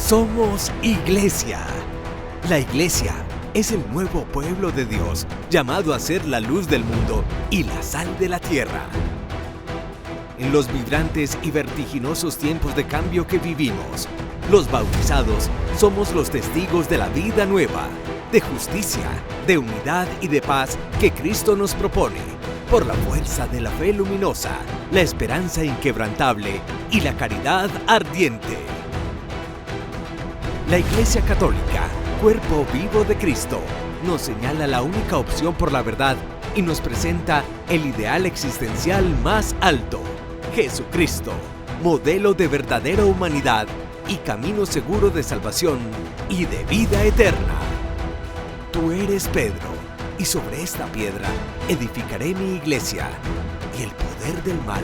Somos Iglesia. La Iglesia es el nuevo pueblo de Dios, llamado a ser la luz del mundo y la sal de la tierra. En los vibrantes y vertiginosos tiempos de cambio que vivimos, los bautizados somos los testigos de la vida nueva, de justicia, de unidad y de paz que Cristo nos propone, por la fuerza de la fe luminosa, la esperanza inquebrantable y la caridad ardiente. La Iglesia Católica, cuerpo vivo de Cristo, nos señala la única opción por la verdad y nos presenta el ideal existencial más alto, Jesucristo, modelo de verdadera humanidad y camino seguro de salvación y de vida eterna. Tú eres Pedro, y sobre esta piedra edificaré mi iglesia, y el poder del mal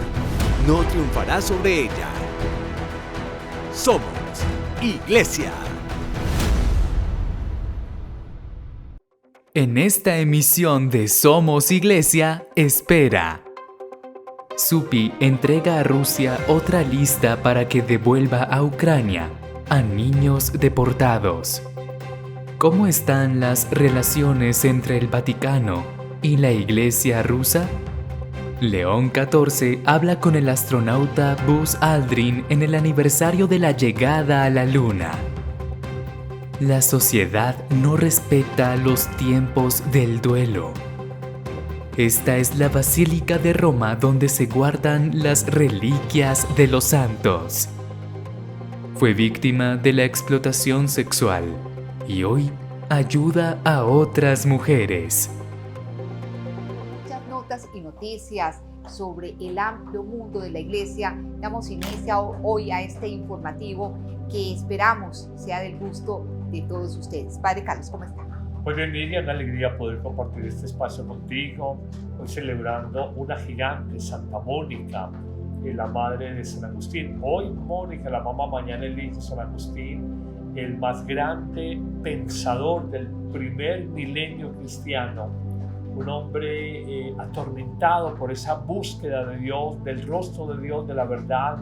no triunfará sobre ella. Somos Iglesia. En esta emisión de Somos Iglesia, espera. Supi entrega a Rusia otra lista para que devuelva a Ucrania a niños deportados. ¿Cómo están las relaciones entre el Vaticano y la Iglesia rusa? León XIV habla con el astronauta Buzz Aldrin en el aniversario de la llegada a la Luna. La sociedad no respeta los tiempos del duelo. Esta es la Basílica de Roma donde se guardan las reliquias de los santos. Fue víctima de la explotación sexual y hoy ayuda a otras mujeres. Muchas notas y noticias sobre el amplio mundo de la Iglesia. Damos inicio hoy a este informativo que esperamos sea del gusto de todos ustedes. Padre Carlos, ¿cómo está? Muy bien, Miriam, una alegría poder compartir este espacio contigo, hoy celebrando una gigante, Santa Mónica, la madre de San Agustín. Hoy Mónica, la mamá, mañana el hijo San Agustín, el más grande pensador del primer milenio cristiano, un hombre atormentado por esa búsqueda de Dios, del rostro de Dios, de la verdad.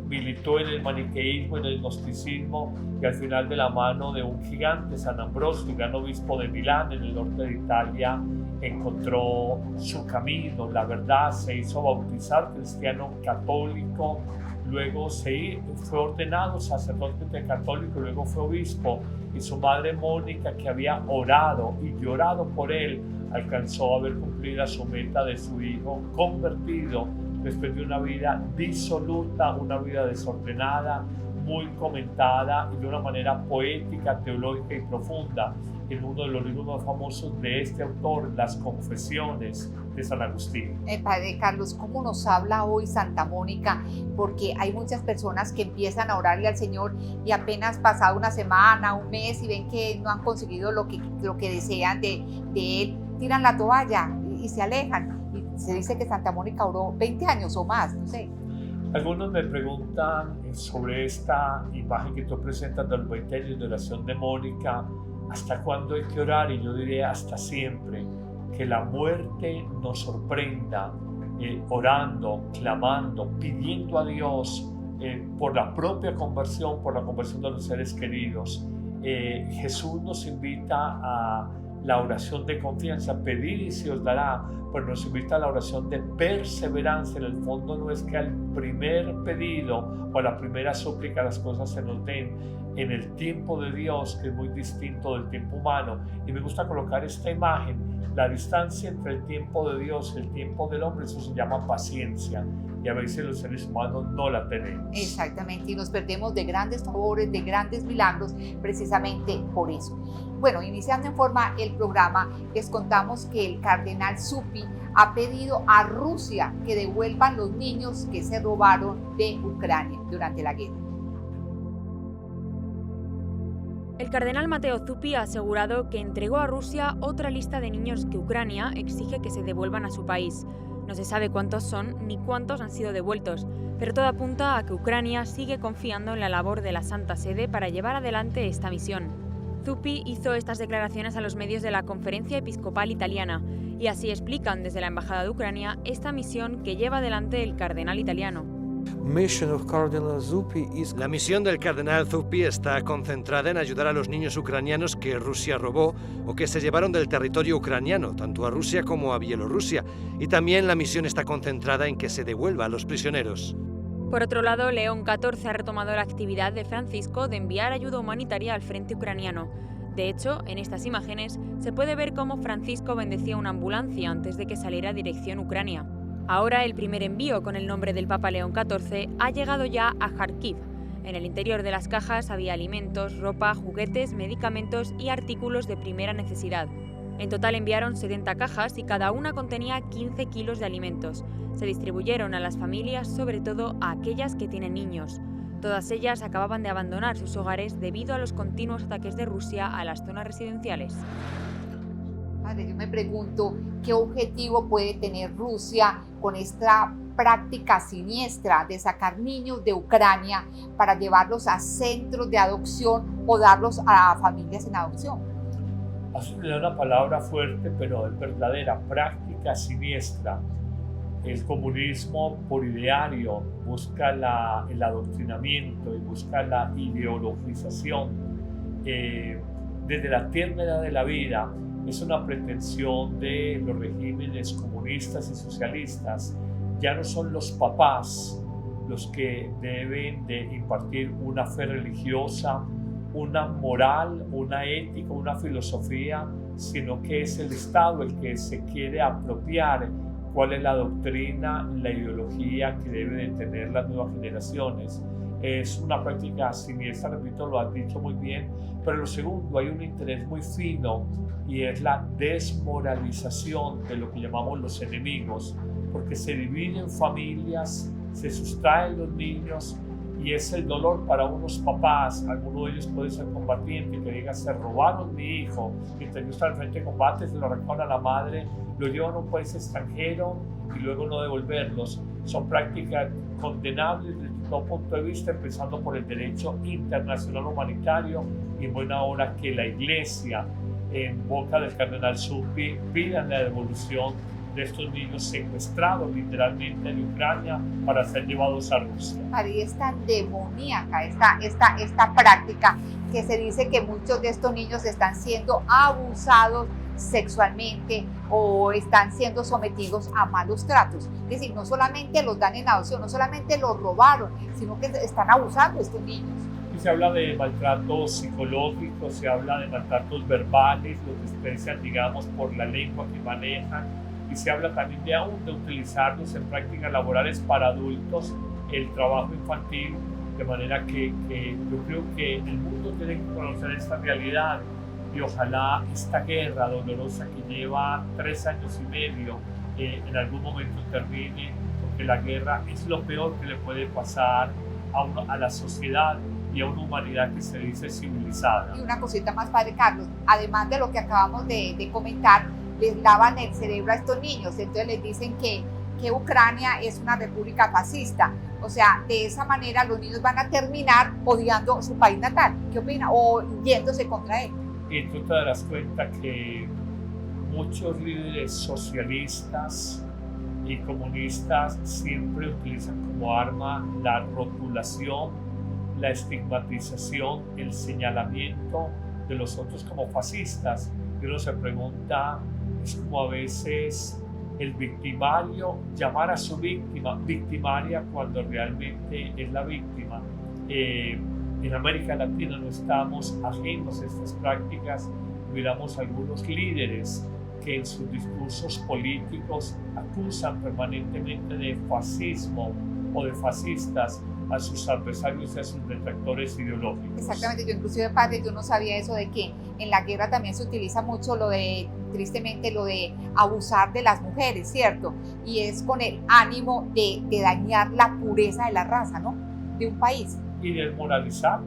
Militó en el maniqueísmo, en el gnosticismo, y al final, de la mano de un gigante, San Ambrosio, gran obispo de Milán, en el norte de Italia, encontró su camino, la verdad, se hizo bautizar cristiano católico, luego fue ordenado sacerdote católico, luego fue obispo, y su madre Mónica, que había orado y llorado por él, alcanzó a ver cumplida su meta de su hijo convertido después de una vida disoluta, una vida desordenada, muy comentada y de una manera poética, teológica y profunda en uno de los libros más famosos de este autor, Las Confesiones de San Agustín. Padre Carlos, ¿cómo nos habla hoy Santa Mónica? Porque hay muchas personas que empiezan a orarle al Señor y apenas pasado una semana, un mes y ven que no han conseguido lo que desean de Él, tiran la toalla y se alejan. Y se dice que Santa Mónica oró 20 años o más, no sé. Algunos me preguntan sobre esta imagen que tú presentas de los 20 años de oración de Mónica, ¿hasta cuándo hay que orar? Y yo diría hasta siempre, que la muerte nos sorprenda orando, clamando, pidiendo a Dios por la propia conversión, por la conversión de los seres queridos. Jesús nos invita a la oración de confianza, pedir y se os dará, pero nos invita a la oración de perseverancia. En el fondo no es que al primer pedido o a la primera súplica las cosas se nos den en el tiempo de Dios, que es muy distinto del tiempo humano. Y me gusta colocar esta imagen, la distancia entre el tiempo de Dios y el tiempo del hombre, eso se llama paciencia. Y a veces los seres humanos no la tenemos. Exactamente, y nos perdemos de grandes favores, de grandes milagros, precisamente por eso. Bueno, iniciando en forma el programa, les contamos que el cardenal Supi ha pedido a Rusia que devuelvan los niños que se robaron de Ucrania durante la guerra. El cardenal Matteo Zuppi ha asegurado que entregó a Rusia otra lista de niños que Ucrania exige que se devuelvan a su país. No se sabe cuántos son ni cuántos han sido devueltos, pero todo apunta a que Ucrania sigue confiando en la labor de la Santa Sede para llevar adelante esta misión. Zuppi hizo estas declaraciones a los medios de la Conferencia Episcopal Italiana y así explican desde la Embajada de Ucrania esta misión que lleva adelante el cardenal italiano. La misión del cardenal Zuppi está concentrada en ayudar a los niños ucranianos que Rusia robó o que se llevaron del territorio ucraniano, tanto a Rusia como a Bielorrusia. Y también la misión está concentrada en que se devuelva a los prisioneros. Por otro lado, León XIV ha retomado la actividad de Francisco de enviar ayuda humanitaria al frente ucraniano. De hecho, en estas imágenes se puede ver cómo Francisco bendecía una ambulancia antes de que saliera dirección Ucrania. Ahora el primer envío con el nombre del Papa León XIV ha llegado ya a Kharkiv. En el interior de las cajas había alimentos, ropa, juguetes, medicamentos y artículos de primera necesidad. En total enviaron 70 cajas y cada una contenía 15 kilos de alimentos. Se distribuyeron a las familias, sobre todo a aquellas que tienen niños. Todas ellas acababan de abandonar sus hogares debido a los continuos ataques de Rusia a las zonas residenciales. Padre, yo me pregunto qué objetivo puede tener Rusia con esta práctica siniestra de sacar niños de Ucrania para llevarlos a centros de adopción o darlos a familias en adopción. Así me da una palabra fuerte, pero es verdadera, práctica siniestra. El comunismo por ideario busca el adoctrinamiento y busca la ideologización. Desde la tierna edad de la vida es una pretensión de los regímenes comunistas y socialistas. Ya no son los papás los que deben de impartir una fe religiosa, una moral, una ética, una filosofía, sino que es el Estado el que se quiere apropiar cuál es la doctrina, la ideología que deben de tener las nuevas generaciones. Es una práctica siniestra, repito, lo has dicho muy bien, pero lo segundo, hay un interés muy fino y es la desmoralización de lo que llamamos los enemigos, porque se dividen familias, se sustraen los niños y es el dolor para unos papás. Alguno de ellos puede ser combatiente, que diga, se robaron mi hijo, mientras yo estoy al frente de combate, se lo recogen a la madre, lo llevan a un país extranjero y luego no devolverlos. Son prácticas condenables desde todo punto de vista, empezando por el derecho internacional humanitario, y en buena hora que la Iglesia, en boca del cardenal Zuppi, pida la devolución de estos niños secuestrados literalmente de Ucrania para ser llevados a Rusia. María, es tan demoníaca esta práctica que se dice que muchos de estos niños están siendo abusados sexualmente o están siendo sometidos a malos tratos. Es decir, no solamente los dan en adopción, no solamente los robaron, sino que están abusando de estos niños. Y se habla de maltratos psicológicos, se habla de maltratos verbales, los desprecian, digamos, por la lengua que manejan, y se habla también de aún de utilizarlos en prácticas laborales para adultos, el trabajo infantil, de manera que yo creo que el mundo tiene que conocer esta realidad. Y ojalá esta guerra dolorosa que lleva 3 años y medio en algún momento termine, porque la guerra es lo peor que le puede pasar a la sociedad y a una humanidad que se dice civilizada. Y una cosita más, Padre Carlos, además de lo que acabamos de comentar, les lavan el cerebro a estos niños, entonces les dicen que Ucrania es una república fascista. O sea, de esa manera los niños van a terminar odiando su país natal. ¿Qué opina? O yéndose contra él. Y tú te darás cuenta que muchos líderes socialistas y comunistas siempre utilizan como arma la rotulación, la estigmatización, el señalamiento de los otros como fascistas. Y uno se pregunta, es como a veces el victimario llamar a su víctima victimaria cuando realmente es la víctima. En América Latina no estamos ajenos a estas prácticas. Miramos algunos líderes que en sus discursos políticos acusan permanentemente de fascismo o de fascistas a sus adversarios y a sus detractores ideológicos. Exactamente, yo inclusive, Padre, yo no sabía eso de que en la guerra también se utiliza mucho tristemente, lo de abusar de las mujeres, ¿cierto? Y es con el ánimo de dañar la pureza de la raza, ¿no? De un país. Y de moralizar,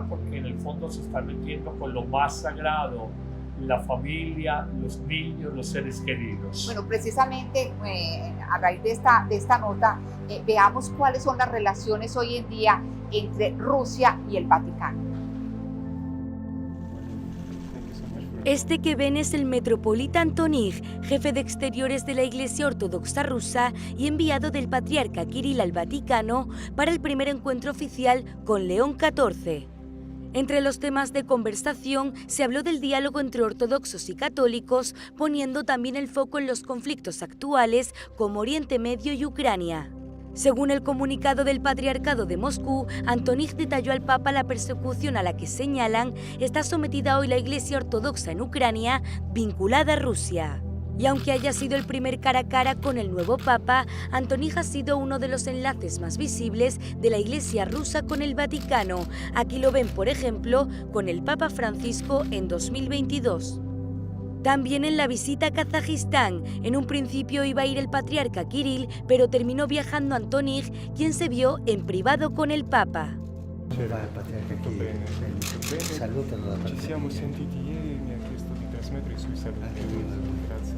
porque en el fondo se están metiendo con lo más sagrado, la familia, los niños, los seres queridos. Bueno, precisamente a raíz de esta nota, veamos cuáles son las relaciones hoy en día entre Rusia y el Vaticano. Este que ven es el metropolita Antonín, jefe de exteriores de la Iglesia Ortodoxa rusa y enviado del patriarca Kirill al Vaticano para el primer encuentro oficial con León XIV. Entre los temas de conversación se habló del diálogo entre ortodoxos y católicos, poniendo también el foco en los conflictos actuales como Oriente Medio y Ucrania. Según el comunicado del Patriarcado de Moscú, Antonín detalló al Papa la persecución a la que señalan está sometida hoy la Iglesia Ortodoxa en Ucrania, vinculada a Rusia. Y aunque haya sido el primer cara a cara con el nuevo Papa, Antonín ha sido uno de los enlaces más visibles de la Iglesia rusa con el Vaticano. Aquí lo ven, por ejemplo, con el Papa Francisco en 2022. También en la visita a Kazajistán, en un principio iba a ir el patriarca Kirill, pero terminó viajando Antonín, quien se vio en privado con el Papa. Salutalo da parte. Ci siamo sentiti ieri e mi ha chiesto di trasmettere i suoi saluti. Grazie.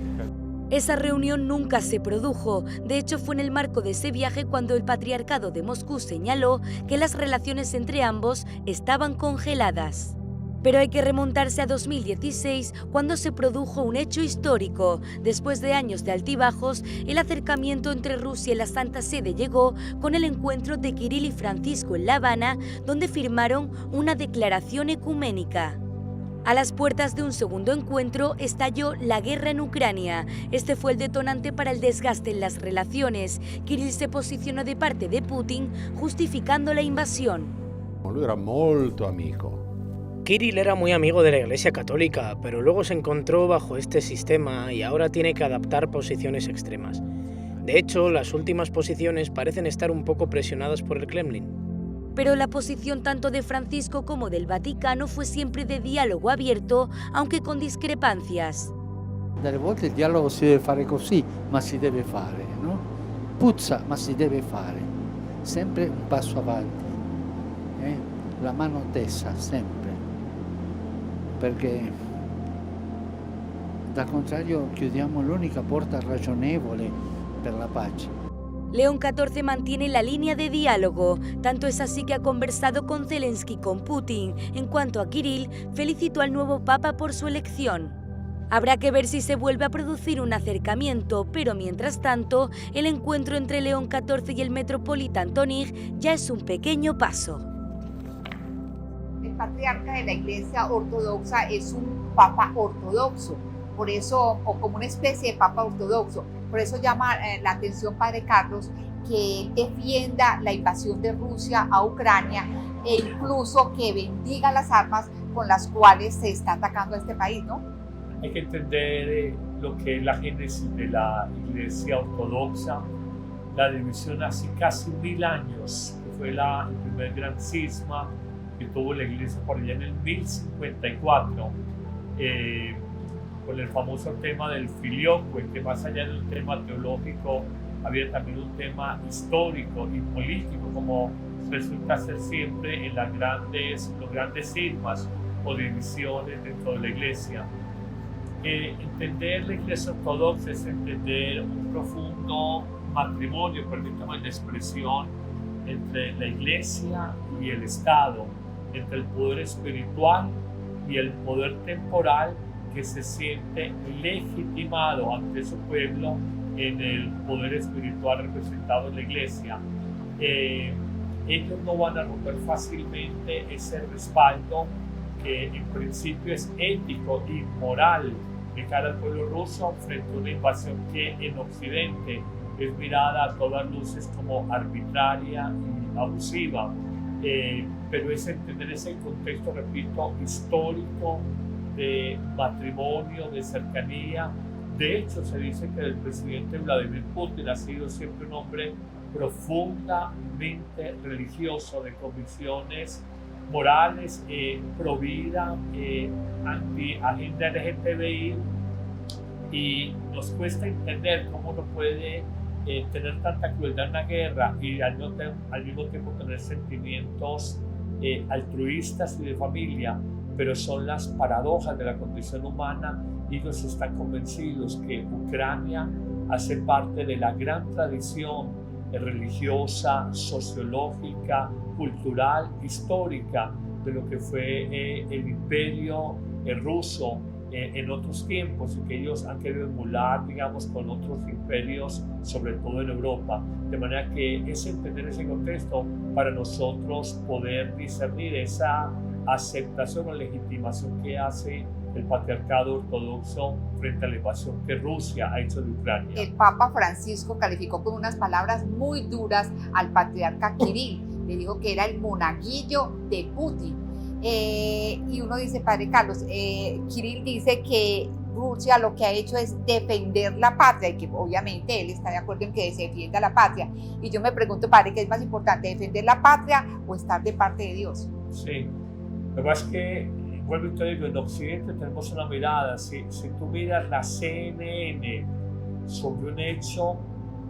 Esa reunión nunca se produjo. De hecho, fue en el marco de ese viaje cuando el Patriarcado de Moscú señaló que las relaciones entre ambos estaban congeladas. Pero hay que remontarse a 2016, cuando se produjo un hecho histórico. Después de años de altibajos, el acercamiento entre Rusia y la Santa Sede llegó con el encuentro de Kirill y Francisco en La Habana, donde firmaron una declaración ecuménica. A las puertas de un segundo encuentro estalló la guerra en Ucrania. Este fue el detonante para el desgaste en las relaciones. Kirill se posicionó de parte de Putin, justificando la invasión. Lui era molto amico. Kirill era muy amigo de la Iglesia Católica, pero luego se encontró bajo este sistema y ahora tiene que adaptar posiciones extremas. De hecho, las últimas posiciones parecen estar un poco presionadas por el Kremlin. Pero la posición tanto de Francisco como del Vaticano fue siempre de diálogo abierto, aunque con discrepancias. Delle volte il dialogo si deve fare così, ma si deve fare, no? Puzza, ma si deve fare. Sempre un passo avanti. La mano tesa, sempre. Perché dal contrario chiudiamo l'unica porta ragionevole per la pace. León XIV mantiene la línea de diálogo, tanto es así que ha conversado con Zelensky y con Putin. En cuanto a Kirill, felicitó al nuevo Papa por su elección. Habrá que ver si se vuelve a producir un acercamiento, pero mientras tanto, el encuentro entre León XIV y el metropolita Antonín ya es un pequeño paso. El patriarca de la Iglesia Ortodoxa es un papa ortodoxo, por eso, o como una especie de papa ortodoxo. Por eso llama la atención, Padre Carlos, que defienda la invasión de Rusia a Ucrania e incluso que bendiga las armas con las cuales se está atacando a este país, ¿no? Hay que entender lo que es la génesis de la Iglesia Ortodoxa, la división hace casi 1000 años, que fue el primer gran cisma que tuvo la Iglesia por allá en el 1054, con el famoso tema del filioque, que más allá de un tema teológico, había también un tema histórico y político, como resulta ser siempre en los grandes cismas o divisiones dentro de la Iglesia. Entender la Iglesia Ortodoxa es entender un profundo matrimonio, permítame la expresión, entre la Iglesia y el Estado, entre el poder espiritual y el poder temporal, que se siente legitimado ante su pueblo en el poder espiritual representado en la Iglesia. Ellos no van a romper fácilmente ese respaldo que en principio es ético y moral de cara al pueblo ruso frente a una invasión que en Occidente es mirada a todas luces como arbitraria y abusiva. Pero es entender ese contexto, repito, histórico, de matrimonio, de cercanía. De hecho, se dice que el presidente Vladimir Putin ha sido siempre un hombre profundamente religioso, de convicciones morales, pro vida, anti-agenda LGTBI, y nos cuesta entender cómo no puede tener tanta crueldad en la guerra y al mismo tiempo tener sentimientos altruistas y de familia. Pero son las paradojas de la condición humana, y ellos están convencidos que Ucrania hace parte de la gran tradición religiosa, sociológica, cultural, histórica de lo que fue el imperio ruso en otros tiempos y que ellos han querido emular, digamos, con otros imperios, sobre todo en Europa. De manera que es entender ese contexto para nosotros poder discernir esa aceptación o legitimación que hace el patriarcado ortodoxo frente a la invasión que Rusia ha hecho de Ucrania. El Papa Francisco calificó con unas palabras muy duras al patriarca Kirill. Le dijo que era el monaguillo de Putin. Y uno dice, padre Carlos, Kirill dice que Rusia lo que ha hecho es defender la patria y que obviamente él está de acuerdo en que se defienda la patria. Y yo me pregunto, padre, ¿qué es más importante, defender la patria o estar de parte de Dios? Sí, lo que pasa es que, vuelvo y te digo, en Occidente tenemos una mirada. Si tú miras la CNN sobre un hecho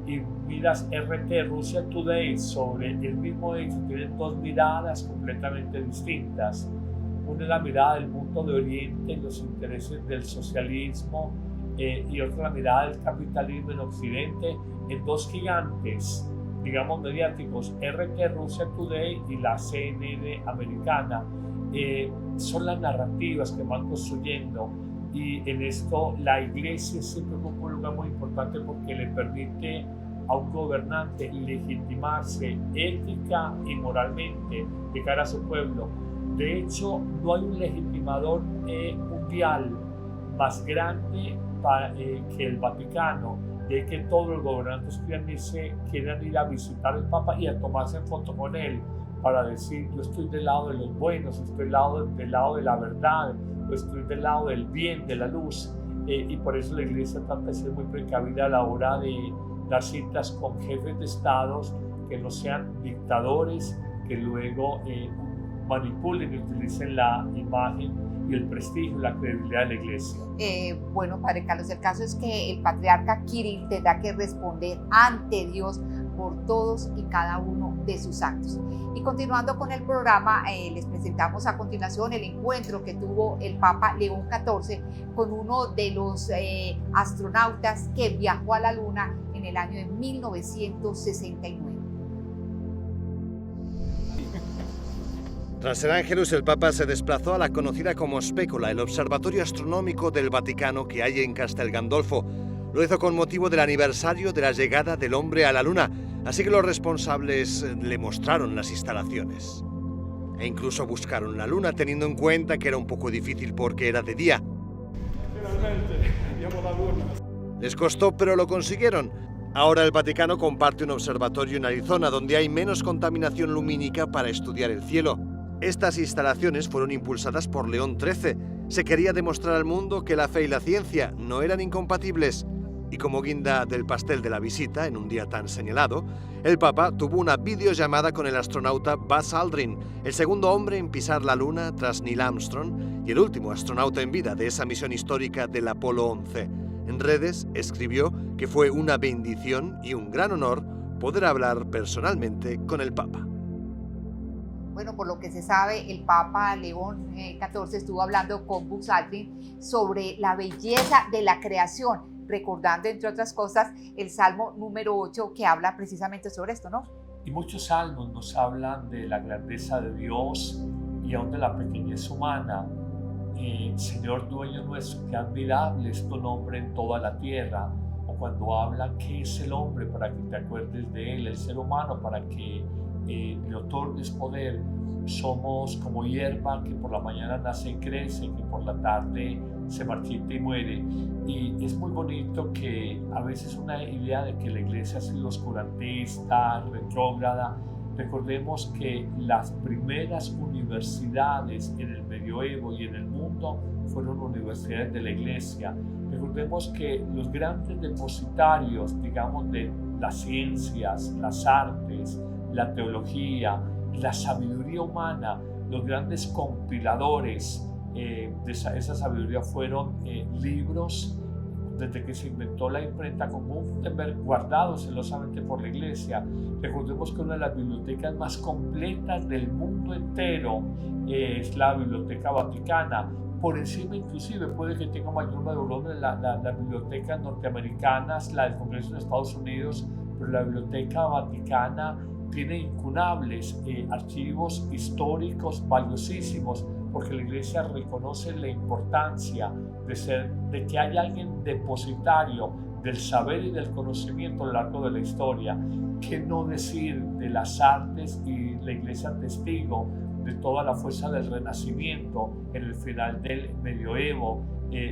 y miras RT, Russia Today, sobre el mismo hecho, tienen dos miradas completamente distintas. Una es la mirada del mundo de Oriente y los intereses del socialismo, y otra la mirada del capitalismo en Occidente, en dos gigantes, digamos, mediáticos, RT, Russia Today, y la CNN americana. Son las narrativas que van construyendo, y en esto la iglesia siempre ocupa un lugar muy importante porque le permite a un gobernante legitimarse ética y moralmente de cara a su pueblo. De hecho, no hay un legitimador mundial más grande que el Vaticano, de que todos los gobernantes quieran ir a visitar al Papa y a tomarse en foto con él para decir: yo estoy del lado de los buenos, estoy del lado de la verdad, estoy del lado del bien, de la luz. Y por eso la iglesia trata de ser muy precavida a la hora de dar citas con jefes de estados que no sean dictadores, que luego manipulen y utilicen la imagen y el prestigio y la credibilidad de la iglesia. Bueno, padre Carlos, el caso es que el patriarca Kirill tendrá que responder ante Dios por todos y cada uno de sus actos. Y continuando con el programa, les presentamos a continuación el encuentro que tuvo el Papa León XIV con uno de los astronautas que viajó a la Luna en el año de 1969. Tras el Ángelus, el Papa se desplazó a la conocida como Specula, el observatorio astronómico del Vaticano que hay en Castel Gandolfo. Lo hizo con motivo del aniversario de la llegada del hombre a la Luna, así que los responsables le mostraron las instalaciones. E incluso buscaron la Luna, teniendo en cuenta que era un poco difícil porque era de día. Finalmente, abbiamo la Luna. Les costó, pero lo consiguieron. Ahora el Vaticano comparte un observatorio en Arizona, donde hay menos contaminación lumínica para estudiar el cielo. Estas instalaciones fueron impulsadas por León XIII. Se quería demostrar al mundo que la fe y la ciencia no eran incompatibles. Y como guinda del pastel de la visita, en un día tan señalado, el Papa tuvo una videollamada con el astronauta Buzz Aldrin, el segundo hombre en pisar la Luna tras Neil Armstrong y el último astronauta en vida de esa misión histórica del Apolo 11. En redes escribió que fue una bendición y un gran honor poder hablar personalmente con el Papa. Bueno, por lo que se sabe, el Papa León XIV estuvo hablando con Buzz Aldrin sobre la belleza de la creación, recordando, entre otras cosas, el Salmo número 8, que habla precisamente sobre esto, ¿no? Y muchos salmos nos hablan de la grandeza de Dios y aún de la pequeñez humana. Señor dueño nuestro, qué admirable es tu nombre en toda la tierra. O cuando habla, ¿qué es el hombre para que te acuerdes de él? El ser humano para que le otorgues poder. Somos como hierba que por la mañana nace y crece, que por la tarde se marchita y muere. Y es muy bonito que a veces una idea de que la iglesia ha sido oscurantista, retrógrada. Recordemos que las primeras universidades en el medioevo y en el mundo fueron universidades de la iglesia. Recordemos que los grandes depositarios, digamos, de las ciencias, las artes, la teología, la sabiduría humana, los grandes compiladores de esa sabiduría fueron libros, desde que se inventó la imprenta con Gutenberg, guardados celosamente por la iglesia. Recordemos que una de las bibliotecas más completas del mundo entero es la Biblioteca Vaticana. Por encima inclusive puede que tenga mayor número de volúmenes las bibliotecas norteamericanas, la del Congreso de Estados Unidos, pero la Biblioteca Vaticana tiene incunables archivos históricos valiosísimos. porque la Iglesia reconoce la importancia de que haya alguien depositario del saber y del conocimiento a lo largo de la historia. ¿Qué no decir de las artes y la Iglesia testigo de toda la fuerza del Renacimiento en el final del medioevo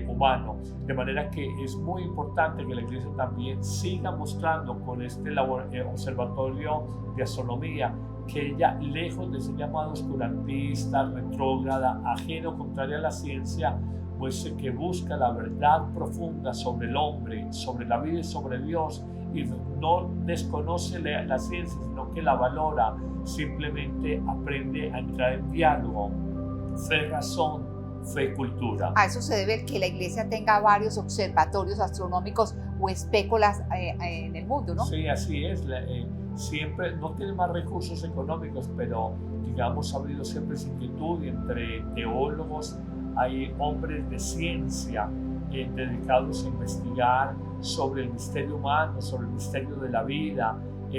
humano? De manera que es muy importante que la Iglesia también siga mostrando con este observatorio de astronomía que ella, lejos de ser llamada oscurantista, retrógrada, ajeno, contraria a la ciencia, pues que busca la verdad profunda sobre el hombre, sobre la vida y sobre Dios, y no desconoce la ciencia, sino que la valora, simplemente aprende a entrar en diálogo, fe, razón, fe, cultura. A eso se debe que la Iglesia tenga varios observatorios astronómicos o espéculas en el mundo, ¿no? Sí, así es. Siempre no tiene más recursos económicos, pero digamos ha habido siempre esa inquietud entre teólogos. Hay hombres de ciencia dedicados a investigar sobre el misterio humano, sobre el misterio de la vida,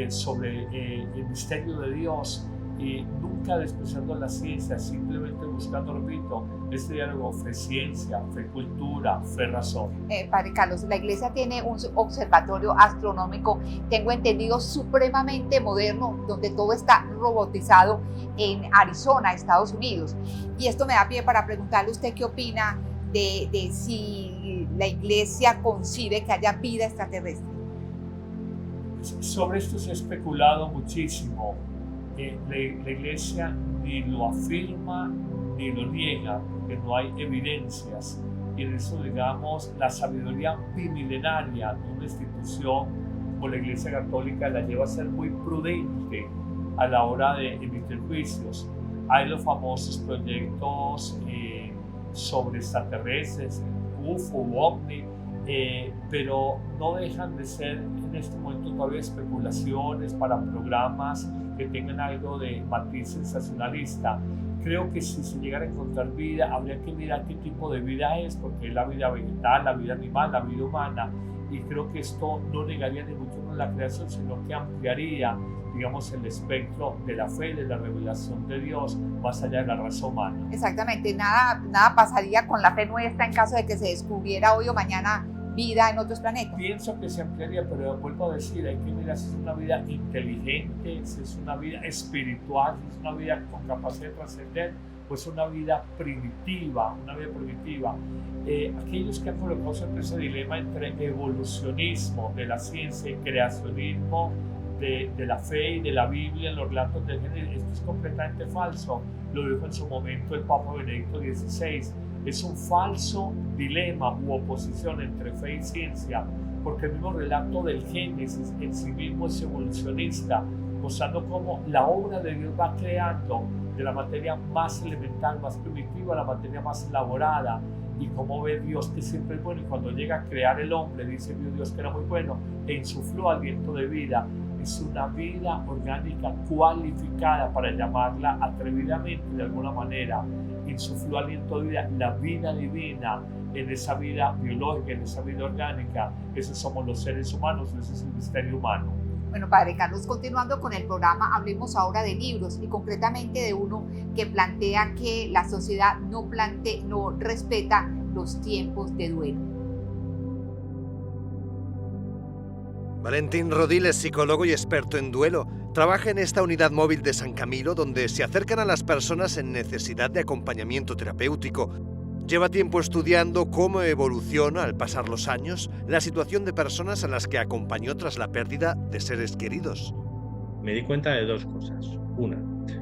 sobre el misterio de Dios, y nunca despreciando la ciencia, simplemente buscando, repito, este diálogo fe-ciencia, fe-cultura, fe-razón. Padre Carlos, la Iglesia tiene un observatorio astronómico, tengo entendido, supremamente moderno, donde todo está robotizado en Arizona, Estados Unidos. Y esto me da pie para preguntarle a usted qué opina de si la Iglesia concibe que haya vida extraterrestre. Sobre esto se ha especulado muchísimo. La Iglesia ni lo afirma ni lo niega, porque no hay evidencias. Y en eso, digamos, la sabiduría bimilenaria de una institución como la Iglesia Católica la lleva a ser muy prudente a la hora de emitir juicios. Hay los famosos proyectos sobre extraterrestres, UFO u OVNI, pero no dejan de ser en este momento todavía especulaciones para programas que tengan algo de matiz sensacionalista. Creo que si se llegara a encontrar vida, habría que mirar qué tipo de vida es, porque es la vida vegetal, la vida animal, la vida humana, y creo que esto no negaría ni mucho menos la creación, sino que ampliaría, digamos, el espectro de la fe, de la revelación de Dios, más allá de la raza humana. Exactamente, nada pasaría con la fe nuestra en caso de que se descubriera hoy o mañana vida en otros planetas. Pienso que se ampliaría, pero vuelvo a decir, hay que mirar si es una vida inteligente, si es una vida espiritual, si es una vida con capacidad de trascender, pues una vida primitiva, aquellos que han colocado siempre ese dilema entre evolucionismo de la ciencia y creacionismo de la fe y de la Biblia en los relatos del género, esto es completamente falso. Lo dijo en su momento el Papa Benedicto XVI. Es un falso dilema u oposición entre fe y ciencia, porque el mismo relato del Génesis en sí mismo es evolucionista, mostrando cómo la obra de Dios va creando de la materia más elemental, más primitiva, la materia más elaborada, y cómo ve Dios que siempre es bueno, y cuando llega a crear el hombre, dice Dios que era muy bueno, e insufló aliento de vida. Es una vida orgánica cualificada, para llamarla atrevidamente de alguna manera. Insufló aliento de vida, la vida divina en esa vida biológica, en esa vida orgánica. Esos somos los seres humanos, ese es el misterio humano. Bueno, Padre Carlos, continuando con el programa, hablemos ahora de libros, y concretamente de uno que plantea que la sociedad no respeta los tiempos de duelo. Valentín Rodil es psicólogo y experto en duelo. Trabaja en esta unidad móvil de San Camilo, donde se acercan a las personas en necesidad de acompañamiento terapéutico. Lleva tiempo estudiando cómo evoluciona, al pasar los años, la situación de personas a las que acompañó tras la pérdida de seres queridos. Me di cuenta de dos cosas. Una,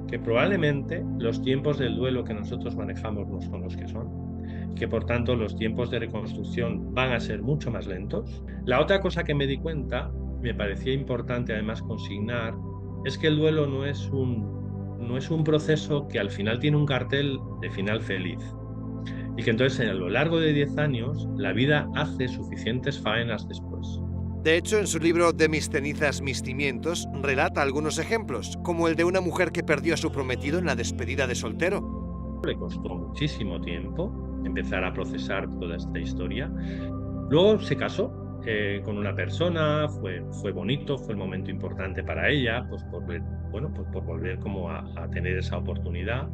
que probablemente los tiempos del duelo que nosotros manejamos no son los que son, que por tanto los tiempos de reconstrucción van a ser mucho más lentos. La otra cosa que me di cuenta, me parecía importante además consignar, es que el duelo no es un proceso que al final tiene un cartel de final feliz. Y que entonces a lo largo de 10 años la vida hace suficientes faenas después. De hecho, en su libro De mis cenizas, mis cimientos, relata algunos ejemplos, como el de una mujer que perdió a su prometido en la despedida de soltero. Le costó muchísimo tiempo empezar a procesar toda esta historia. Luego se casó con una persona, fue bonito, fue el momento importante para ella, pues por volver como a tener esa oportunidad.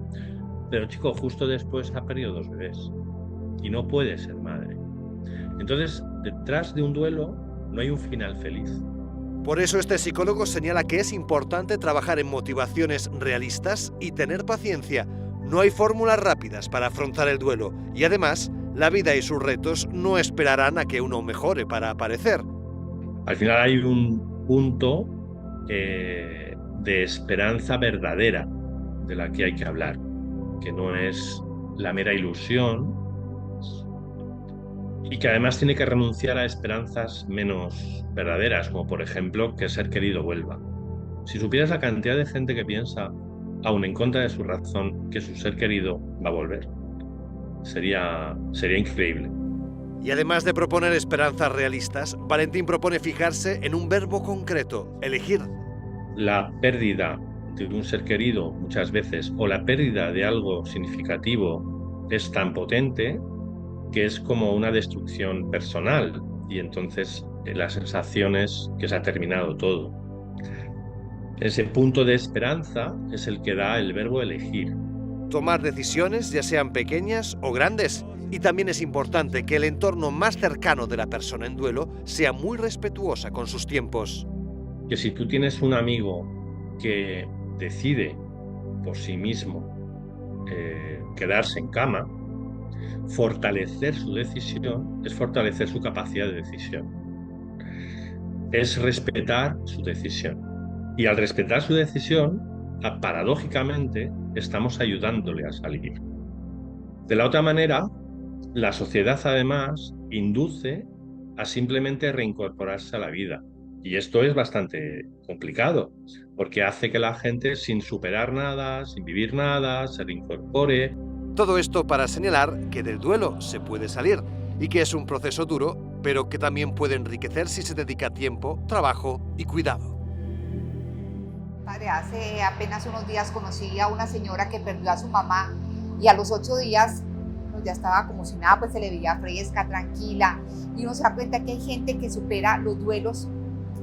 pero chico, justo después ha perdido 2 bebés y no puede ser madre. Entonces, detrás de un duelo no hay un final feliz. Por eso este psicólogo señala que es importante trabajar en motivaciones realistas y tener paciencia. No hay fórmulas rápidas para afrontar el duelo y además la vida y sus retos no esperarán a que uno mejore para aparecer. Al final hay un punto de esperanza verdadera de la que hay que hablar, que no es la mera ilusión y que además tiene que renunciar a esperanzas menos verdaderas, como por ejemplo que el ser querido vuelva. Si supieras la cantidad de gente que piensa, aun en contra de su razón, que su ser querido va a volver, sería increíble. Y además de proponer esperanzas realistas, Valentín propone fijarse en un verbo concreto, elegir. La pérdida de un ser querido muchas veces, o la pérdida de algo significativo, es tan potente que es como una destrucción personal, y entonces la sensación es que se ha terminado todo. Ese punto de esperanza es el que da el verbo elegir. Tomar decisiones, ya sean pequeñas o grandes. Y también es importante que el entorno más cercano de la persona en duelo sea muy respetuosa con sus tiempos. Que si tú tienes un amigo que decide por sí mismo quedarse en cama, fortalecer su decisión es fortalecer su capacidad de decisión. Es respetar su decisión. Y al respetar su decisión, paradójicamente, estamos ayudándole a salir. De la otra manera, la sociedad además induce a simplemente reincorporarse a la vida. Y esto es bastante complicado, porque hace que la gente, sin superar nada, sin vivir nada, se reincorpore. Todo esto para señalar que del duelo se puede salir y que es un proceso duro, pero que también puede enriquecer si se dedica tiempo, trabajo y cuidado. Padre, hace apenas unos días conocí a una señora que perdió a su mamá y a los 8 días ya estaba como si nada, pues se le veía fresca, tranquila, y uno se da cuenta que hay gente que supera los duelos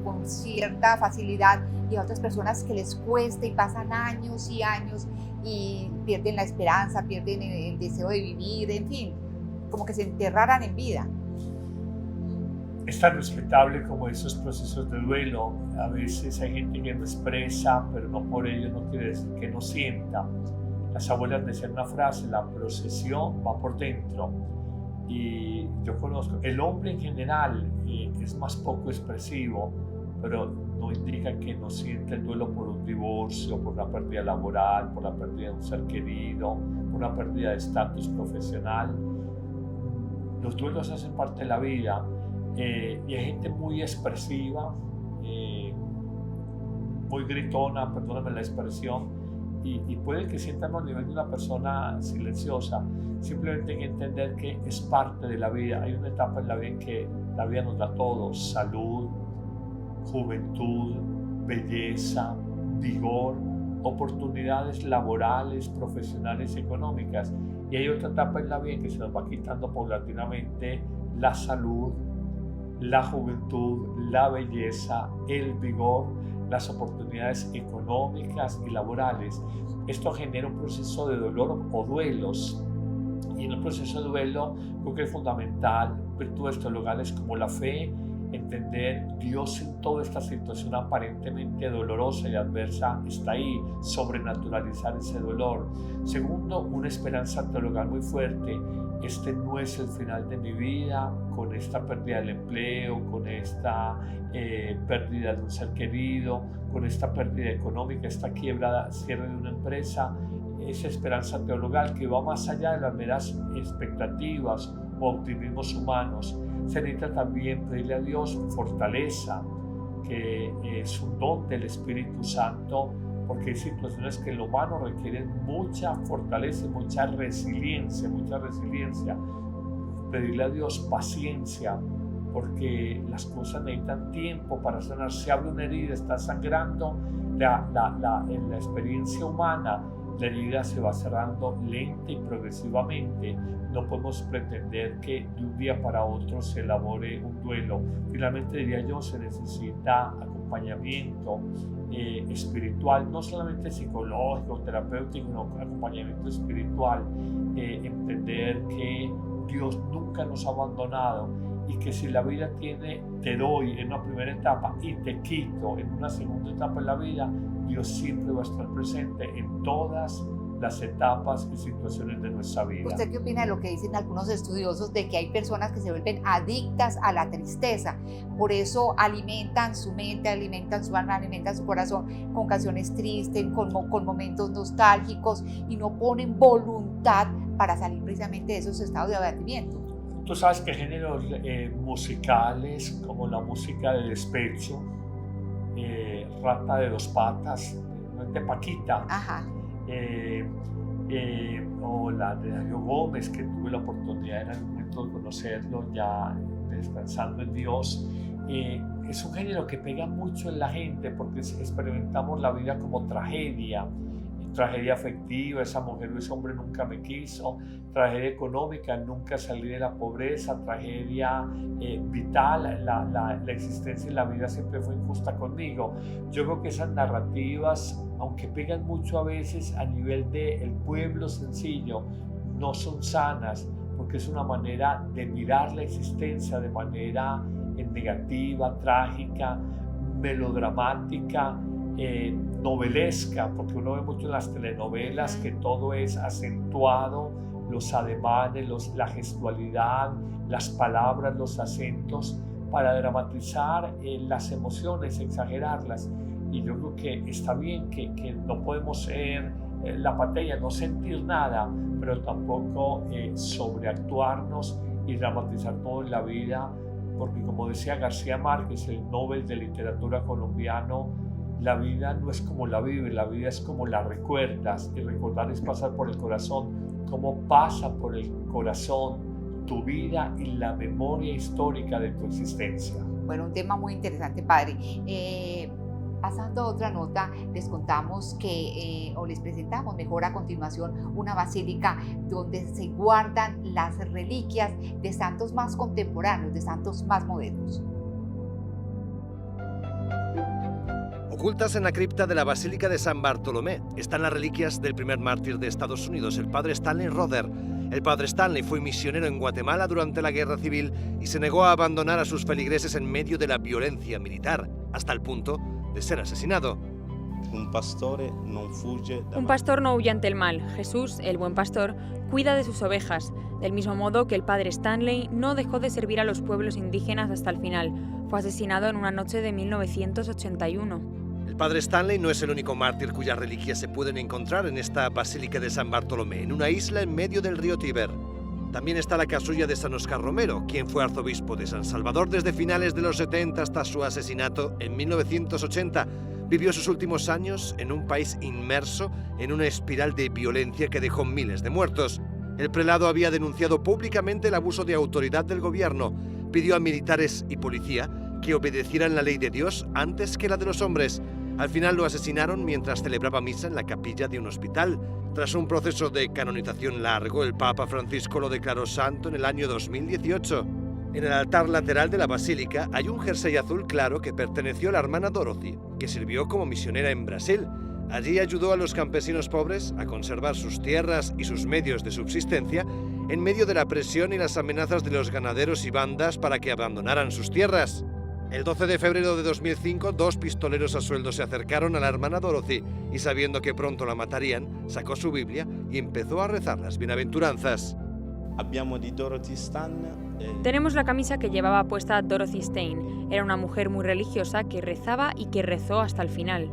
con cierta facilidad y a otras personas que les cuesta y pasan años y años y pierden la esperanza, pierden el deseo de vivir, en fin, como que se enterraran en vida. Es tan respetable como esos procesos de duelo. A veces hay gente que no expresa, pero no por ello no quiere decir que no sienta. Las abuelas decían una frase: la procesión va por dentro. Y yo conozco, el hombre en general es más poco expresivo, pero no indica que no siente el duelo por un divorcio, por una pérdida laboral, por la pérdida de un ser querido, por una pérdida de estatus profesional. Los duelos hacen parte de la vida. Y hay gente muy expresiva, muy gritona, perdóname la expresión, y puede que sientan al nivel de una persona silenciosa. Simplemente hay que entender que es parte de la vida. Hay una etapa en la vida en que la vida nos da todo: salud, juventud, belleza, vigor, oportunidades laborales, profesionales y económicas. Y hay otra etapa en la vida en que se nos va quitando paulatinamente la salud, la juventud, la belleza, el vigor, las oportunidades económicas y laborales. Esto genera un proceso de dolor o duelos. Y en el proceso de duelo creo que es fundamental virtudes teologales como la fe, entender Dios en toda esta situación aparentemente dolorosa y adversa está ahí, sobrenaturalizar ese dolor. Segundo, una esperanza teologal muy fuerte: este no es el final de mi vida, con esta pérdida del empleo, con esta pérdida de un ser querido, con esta pérdida económica, esta quiebra, cierre de una empresa. Esa esperanza teologal que va más allá de las meras expectativas o optimismos humanos. Se necesita también pedirle a Dios fortaleza, que es un don del Espíritu Santo, porque hay situaciones que en lo humano requieren mucha fortaleza y mucha resiliencia. Pedirle a Dios paciencia, porque las cosas necesitan tiempo para sanar. Si abre una herida, está sangrando, en la experiencia humana la herida se va cerrando lenta y progresivamente. No podemos pretender que de un día para otro se elabore un duelo. Finalmente, diría yo, se necesita acompañamiento acompañamiento espiritual, no solamente psicológico, terapéutico, sino acompañamiento espiritual, entender que Dios nunca nos ha abandonado y que si la vida te doy en una primera etapa y te quito en una segunda etapa en la vida, Dios siempre va a estar presente en todas las etapas y situaciones de nuestra vida. ¿Usted qué opina de lo que dicen algunos estudiosos de que hay personas que se vuelven adictas a la tristeza? Por eso alimentan su mente, alimentan su alma, alimentan su corazón con canciones tristes, con momentos nostálgicos y no ponen voluntad para salir precisamente de esos estados de abatimiento. Tú sabes que géneros musicales como la música de despecho, Rata de dos patas, de Paquita, o la de Darío Gómez, que tuve la oportunidad en algún momento de conocerlo ya descansando en Dios, es un género que pega mucho en la gente porque experimentamos la vida como tragedia afectiva, esa mujer o ese hombre nunca me quiso, tragedia económica, nunca salí de la pobreza, tragedia vital, la existencia en la vida siempre fue injusta conmigo. Yo creo que esas narrativas, aunque pegan mucho a veces a nivel del pueblo sencillo, no son sanas, porque es una manera de mirar la existencia de manera negativa, trágica, melodramática, novelesca, porque uno ve mucho en las telenovelas que todo es acentuado, los ademanes, la gestualidad, las palabras, los acentos, para dramatizar las emociones, exagerarlas. Y yo creo que está bien que no podemos ser la apatía, no sentir nada, pero tampoco sobreactuarnos y dramatizar todo en la vida, porque como decía García Márquez, el Nobel de Literatura colombiano, la vida no es como la vives, la vida es como la recuerdas, y recordar es pasar por el corazón. ¿Cómo pasa por el corazón tu vida y la memoria histórica de tu existencia? Bueno, un tema muy interesante, padre. Pasando a otra nota, les contamos que, o les presentamos mejor a continuación, una basílica donde se guardan las reliquias de santos más contemporáneos, de santos más modernos. Ocultas en la cripta de la Basílica de San Bartolomé están las reliquias del primer mártir de Estados Unidos, el padre Stanley Roder. El padre Stanley fue misionero en Guatemala durante la Guerra Civil y se negó a abandonar a sus feligreses en medio de la violencia militar, hasta el punto de ser asesinado. Un pastor no huye ante el mal. Jesús, el buen pastor, cuida de sus ovejas, del mismo modo que el padre Stanley no dejó de servir a los pueblos indígenas hasta el final. Fue asesinado en una noche de 1981. El padre Stanley no es el único mártir cuyas reliquias se pueden encontrar en esta Basílica de San Bartolomé, en una isla en medio del río Tíber. También está la casulla de San Oscar Romero, quien fue arzobispo de San Salvador desde finales de los 70 hasta su asesinato en 1980. Vivió sus últimos años en un país inmerso en una espiral de violencia que dejó miles de muertos. El prelado había denunciado públicamente el abuso de autoridad del gobierno. Pidió a militares y policía que obedecieran la ley de Dios antes que la de los hombres. Al final lo asesinaron mientras celebraba misa en la capilla de un hospital. Tras un proceso de canonización largo, el Papa Francisco lo declaró santo en el año 2018. En el altar lateral de la basílica hay un jersey azul claro que perteneció a la hermana Dorothy, que sirvió como misionera en Brasil. Allí ayudó a los campesinos pobres a conservar sus tierras y sus medios de subsistencia en medio de la presión y las amenazas de los ganaderos y bandas para que abandonaran sus tierras. El 12 de febrero de 2005, 2 pistoleros a sueldo se acercaron a la hermana Dorothy y, sabiendo que pronto la matarían, sacó su Biblia y empezó a rezar las bienaventuranzas. Tenemos la camisa que llevaba puesta Dorothy Stein. Era una mujer muy religiosa que rezaba y que rezó hasta el final.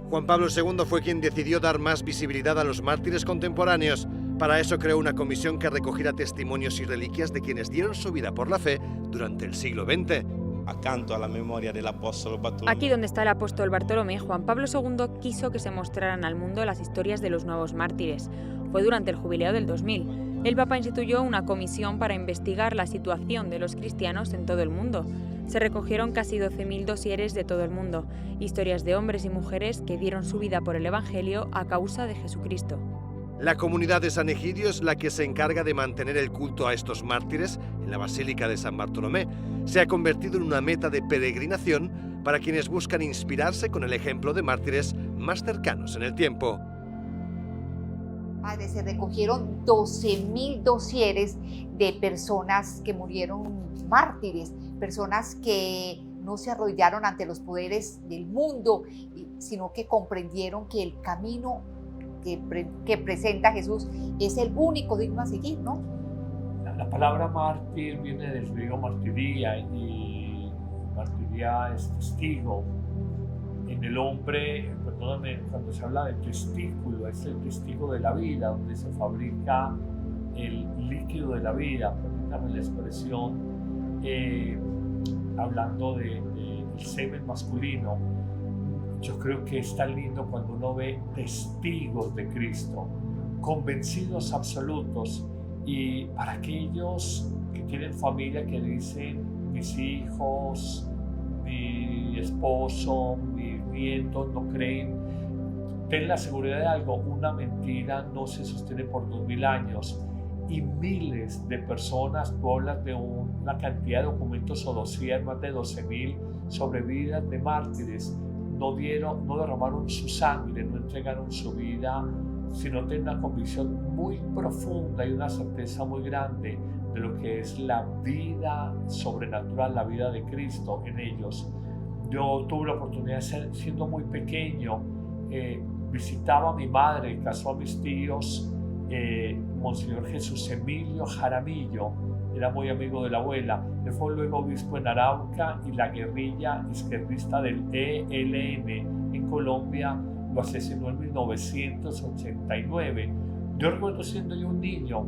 Juan Pablo II fue quien decidió dar más visibilidad a los mártires contemporáneos. Para eso creó una comisión que recogiera testimonios y reliquias de quienes dieron su vida por la fe durante el siglo XX. Accanto a la memoria del apóstol Bartolomé. Aquí donde está el apóstol Bartolomé, Juan Pablo II quiso que se mostraran al mundo las historias de los nuevos mártires. Fue durante el jubileo del 2000. El Papa instituyó una comisión para investigar la situación de los cristianos en todo el mundo. Se recogieron casi 12.000 dosieres de todo el mundo, historias de hombres y mujeres que dieron su vida por el Evangelio a causa de Jesucristo. La comunidad de San Egidio es la que se encarga de mantener el culto a estos mártires en la Basílica de San Bartolomé. Se ha convertido en una meta de peregrinación para quienes buscan inspirarse con el ejemplo de mártires más cercanos en el tiempo. Padre, se recogieron 12.000 dosieres de personas que murieron mártires, personas que no se arrodillaron ante los poderes del mundo, sino que comprendieron que el camino que presenta Jesús es el único digno a seguir, ¿no? La palabra mártir viene del griego martiría, y martiría es testigo. En el hombre, perdóname, cuando se habla de testículo, es el testigo de la vida, donde se fabrica el líquido de la vida, permítame la expresión, hablando del semen masculino. Yo creo que es tan lindo cuando uno ve testigos de Cristo, convencidos absolutos, y para aquellos que tienen familia que dicen, mis hijos, mi esposo, mis nietos no creen, ten la seguridad de algo: una mentira no se sostiene por 2000 años, y miles de personas, tú hablas de una cantidad de documentos o dossier, más de 12.000 sobre vidas de mártires, no derramaron su sangre, no entregaron su vida, sino tienen una convicción muy profunda y una certeza muy grande de lo que es la vida sobrenatural, la vida de Cristo en ellos. Yo tuve la oportunidad de siendo muy pequeño, visitaba a mi madre, casó a mis tíos, Monseñor Jesús Emilio Jaramillo, era muy amigo de la abuela. Él fue luego obispo en Arauca, y la guerrilla izquierdista del ELN en Colombia lo asesinó en 1989. Yo recuerdo siendo yo un niño,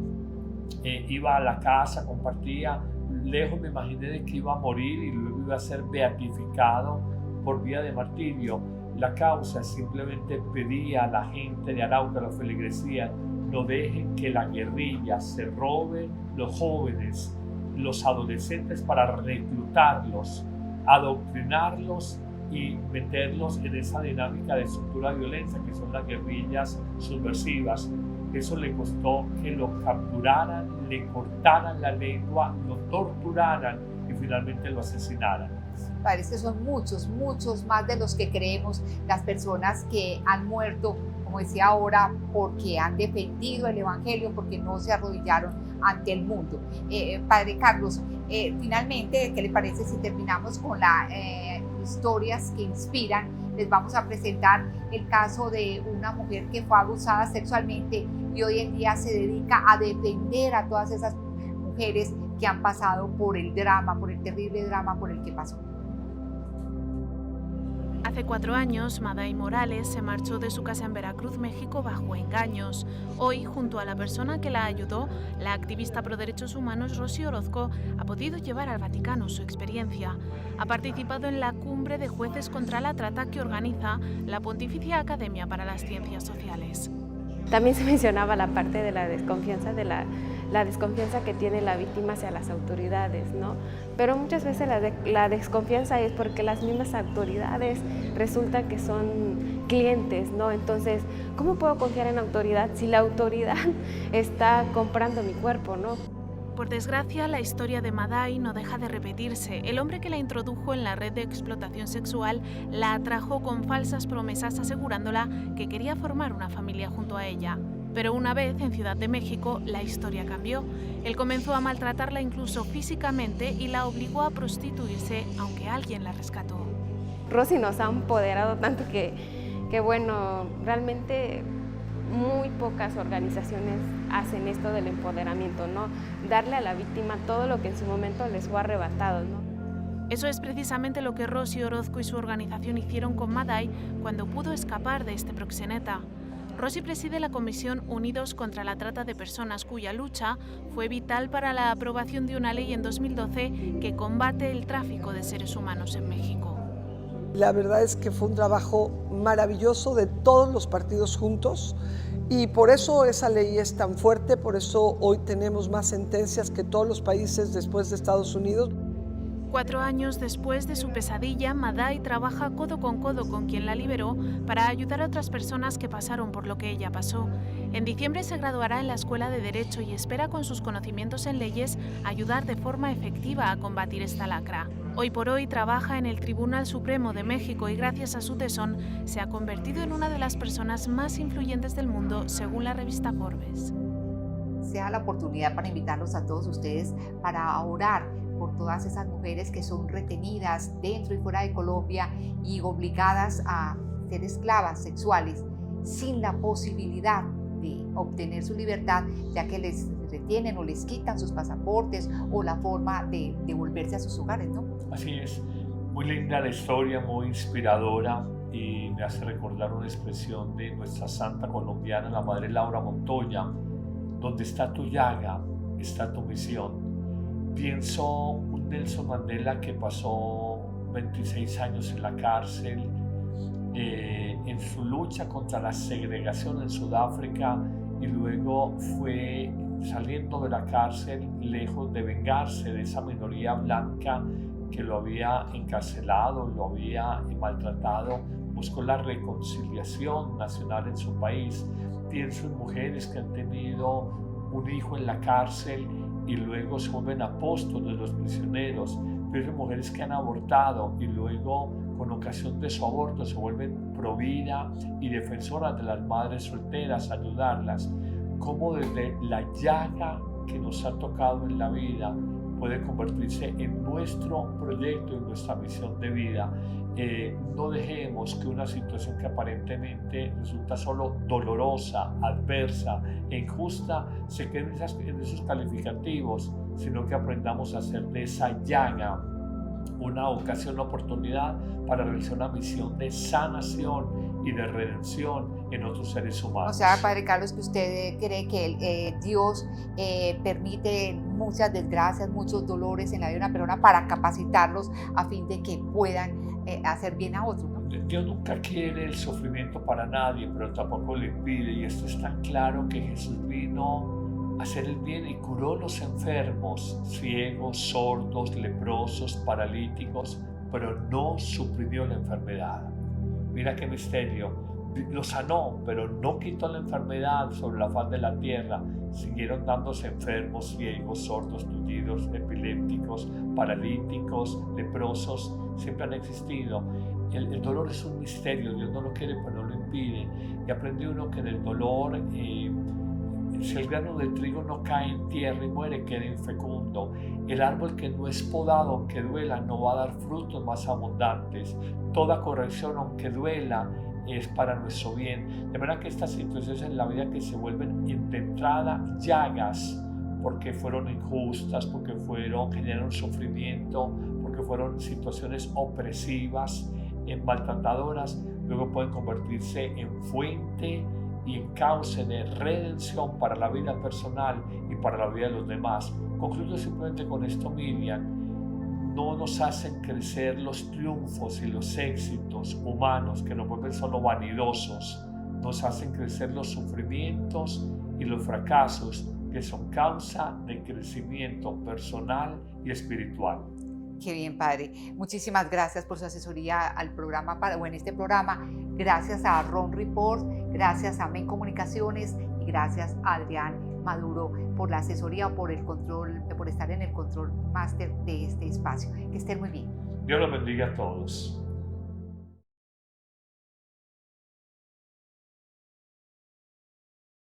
iba a la casa, compartía, lejos me imaginé de que iba a morir y luego iba a ser beatificado por vía de martirio. La causa simplemente pedía a la gente de Arauca, a la feligresía, no dejen que la guerrilla se robe los jóvenes, los adolescentes, para reclutarlos, adoctrinarlos y meterlos en esa dinámica de estructura de violencia que son las guerrillas subversivas. Eso le costó que lo capturaran, le cortaran la lengua, lo torturaran y finalmente lo asesinaran. Parece que son muchos más de los que creemos, las personas que han muerto, como decía ahora, porque han defendido el Evangelio, porque no se arrodillaron ante el mundo. Padre Carlos, finalmente, ¿qué le parece si terminamos con las historias que inspiran? Les vamos a presentar el caso de una mujer que fue abusada sexualmente y hoy en día se dedica a defender a todas esas mujeres que han pasado por el drama, por el terrible drama por el que pasó. Hace 4 años, Madai Morales se marchó de su casa en Veracruz, México, bajo engaños. Hoy, junto a la persona que la ayudó, la activista pro derechos humanos Rosy Orozco ha podido llevar al Vaticano su experiencia. Ha participado en la cumbre de jueces contra la trata que organiza la Pontificia Academia para las Ciencias Sociales. También se mencionaba la parte de la desconfianza, la desconfianza que tiene la víctima hacia las autoridades, ¿no? Pero muchas veces la desconfianza es porque las mismas autoridades resulta que son clientes, ¿no? Entonces, ¿cómo puedo confiar en la autoridad si la autoridad está comprando mi cuerpo, ¿no? Por desgracia, la historia de Madai no deja de repetirse. El hombre que la introdujo en la red de explotación sexual la atrajo con falsas promesas asegurándola que quería formar una familia junto a ella. Pero una vez en Ciudad de México, la historia cambió. Él comenzó a maltratarla incluso físicamente y la obligó a prostituirse, aunque alguien la rescató. Rosy nos ha empoderado tanto que bueno, realmente muy pocas organizaciones hacen esto del empoderamiento, ¿no? Darle a la víctima todo lo que en su momento les fue arrebatado, ¿no? Eso es precisamente lo que Rosy Orozco y su organización hicieron con Madai cuando pudo escapar de este proxeneta. Rosy preside la Comisión Unidos contra la Trata de Personas, cuya lucha fue vital para la aprobación de una ley en 2012 que combate el tráfico de seres humanos en México. La verdad es que fue un trabajo maravilloso de todos los partidos juntos y por eso esa ley es tan fuerte, por eso hoy tenemos más sentencias que todos los países después de Estados Unidos. 4 años después de su pesadilla, Madai trabaja codo con quien la liberó para ayudar a otras personas que pasaron por lo que ella pasó. En diciembre se graduará en la Escuela de Derecho y espera con sus conocimientos en leyes ayudar de forma efectiva a combatir esta lacra. Hoy por hoy trabaja en el Tribunal Supremo de México y gracias a su tesón se ha convertido en una de las personas más influyentes del mundo, según la revista Forbes. Sea la oportunidad para invitarlos a todos ustedes para orar por todas esas mujeres que son retenidas dentro y fuera de Colombia y obligadas a ser esclavas sexuales sin la posibilidad de obtener su libertad, ya que les retienen o les quitan sus pasaportes o la forma de volverse a sus hogares, ¿no? Así es, muy linda la historia, muy inspiradora y me hace recordar una expresión de nuestra santa colombiana, la Madre Laura Montoya: donde está tu llaga, está tu misión. Pienso un Nelson Mandela que pasó 26 años en la cárcel, en su lucha contra la segregación en Sudáfrica, y luego fue saliendo de la cárcel, lejos de vengarse de esa minoría blanca que lo había encarcelado, lo había maltratado, buscó la reconciliación nacional en su país. Pienso en mujeres que han tenido un hijo en la cárcel y luego se vuelven apóstoles de los prisioneros. Pienso en mujeres que han abortado y luego, con ocasión de su aborto, se vuelven pro vida y defensoras de las madres solteras, ayudarlas. Cómo desde la llaga que nos ha tocado en la vida puede convertirse en nuestro proyecto, en nuestra misión de vida. No dejemos que una situación que aparentemente resulta solo dolorosa, adversa e injusta se quede en esos calificativos, sino que aprendamos a hacer de esa llaga una ocasión, una oportunidad para realizar una misión de sanación y de redención en otros seres humanos. O sea, Padre Carlos, que usted cree que Dios permite muchas desgracias, muchos dolores en la vida de una persona para capacitarlos a fin de que puedan hacer bien a otros, ¿no? Dios nunca quiere el sufrimiento para nadie, pero tampoco lo impide, y esto es tan claro que Jesús vino a hacer el bien y curó los enfermos, ciegos, sordos, leprosos, paralíticos, pero no suprimió la enfermedad. Mira qué misterio. Lo sanó, pero no quitó la enfermedad sobre la faz de la tierra. Siguieron dándose enfermos, ciegos, sordos, tullidos, epilépticos, paralíticos, leprosos. Siempre han existido. El dolor es un misterio. Dios no lo quiere, pero no lo impide. Y aprende uno que en el dolor, si el grano de trigo no cae en tierra y muere, queda infecundo. El árbol que no es podado, aunque duela, no va a dar frutos más abundantes. Toda corrección, aunque duela, es para nuestro bien. De manera que estas situaciones en la vida que se vuelven de entrada llagas, porque fueron injustas, porque generaron sufrimiento, porque fueron situaciones opresivas, maltratadoras, luego pueden convertirse en fuente y en cauce de redención para la vida personal y para la vida de los demás. Concluyo simplemente con esto, Miriam. No nos hacen crecer los triunfos y los éxitos humanos que nos vuelven solo vanidosos. Nos hacen crecer los sufrimientos y los fracasos que son causa de crecimiento personal y espiritual. Qué bien, Padre. Muchísimas gracias por su asesoría al programa, en este programa. Gracias a Ron Report, gracias a Men Comunicaciones y gracias a Adrián Maduro por la asesoría o por el control, por estar en el control máster de este espacio. Que estén muy bien. Dios los bendiga a todos.